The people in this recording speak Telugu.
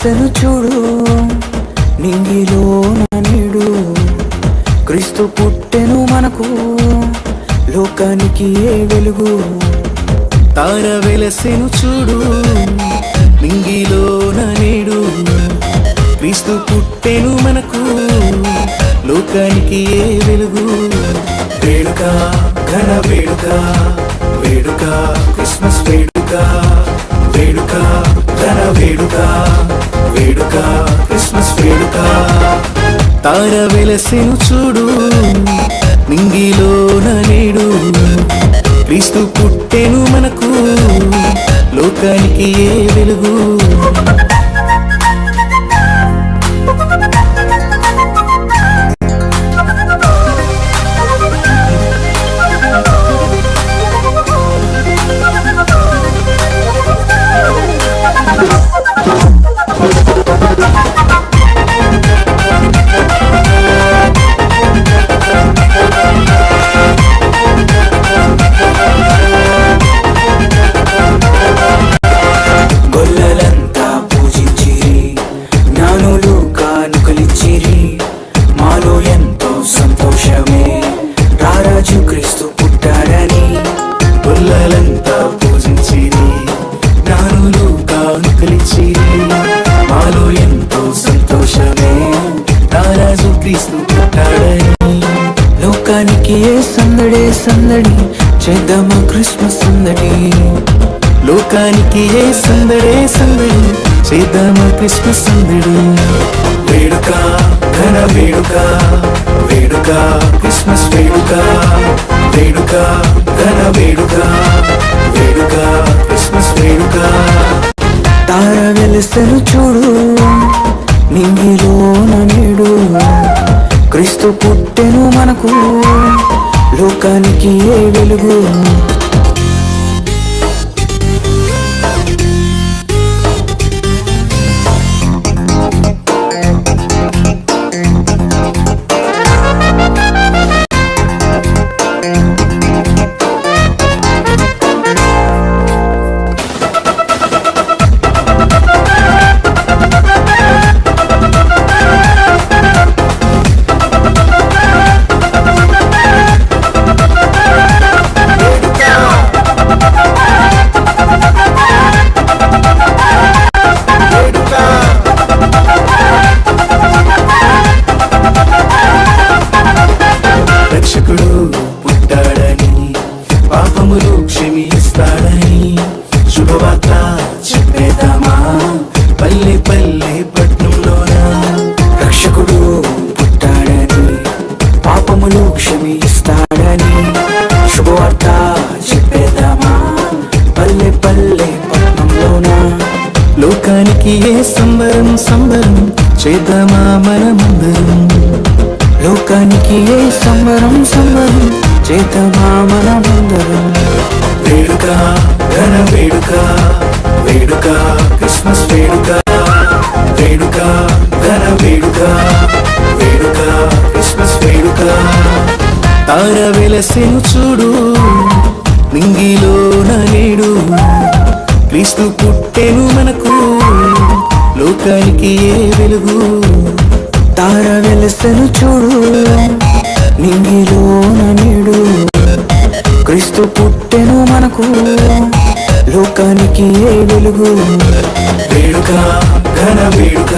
వెలుసెను చూడు నింగిలో నేడు క్రీస్తు పుట్టెను మనకు లోకానికి ఏ వెలుగు. తార వెలసెను చూడు నింగిలో నేడు క్రీస్తు పుట్టెను మనకు లోకానికి ఏ వెలుగు. వేడుక ఘన వేడుక వేడుక క్రిస్మస్ వేడుక వేడుక ఘన వేడుక వేడుక క్రిస్మస్ వేడుక. తార వెలసెను చూడు నింగిలో నేడు క్రీస్తు పుట్టెను మనకు లోకానికి ఏ వెలుగు. గొల్లలంతా పూజించిరి జ్ఞానులు కానుకలిచ్చిరి మాలో ఎంతో సంతోషమే రారాజు క్రీస్తు పుట్టాడని. లోకానికి ఏ సందడే సందడి చేద్దామా క్రిస్మస్ సందడి. లోకానికి ఏ సందడే సందడి చేద్దామా క్రిస్మస్ సందడి. వేడుక ఘన వేడుక వేడుక క్రిస్మస్ వేడుక వేడుక ఘన వేడుక వేడుక క్రిస్మస్ వేడుక. తార వెలుసెను చూడు నింగిలో నేడు క్రీస్తు పుట్టెను మనకు లోకానికి ఏ వెలుగు. రక్షకుడు పుట్టాడని పాపములు క్షమిస్తాడని శుభవార్త చెప్పేద్దామా పల్లె పల్లె పట్నంలోన. రక్షకుడు పుట్టాడని పాపములు క్షమిస్తాడని శుభవార్త చెప్పేద్దామా పల్లె పల్లె పట్నంలోన. లోకానికి ఏ సంబరం సంబరం చేద్దామా మనమందరం. లోకానికి ఏ సంబరం సంబరం చేద్దామా మనమందరం. వేడుక ఘన వేడుక వేడుక క్రిస్మస్ వేడుక వేడుక ఘన వేడుక వేడుక క్రిస్మస్ వేడుక. తార వెలసెను చూడు నింగిలో నేడు క్రీస్తు పుట్టెను మనకు లోకానికి ఏ వెలుగు. తార వెలుసెను చూడు నింగిలో నేడు క్రీస్తు పుట్టెను మనకు లోకానికి ఏ వెలుగు. వేడుక ఘన వేడుక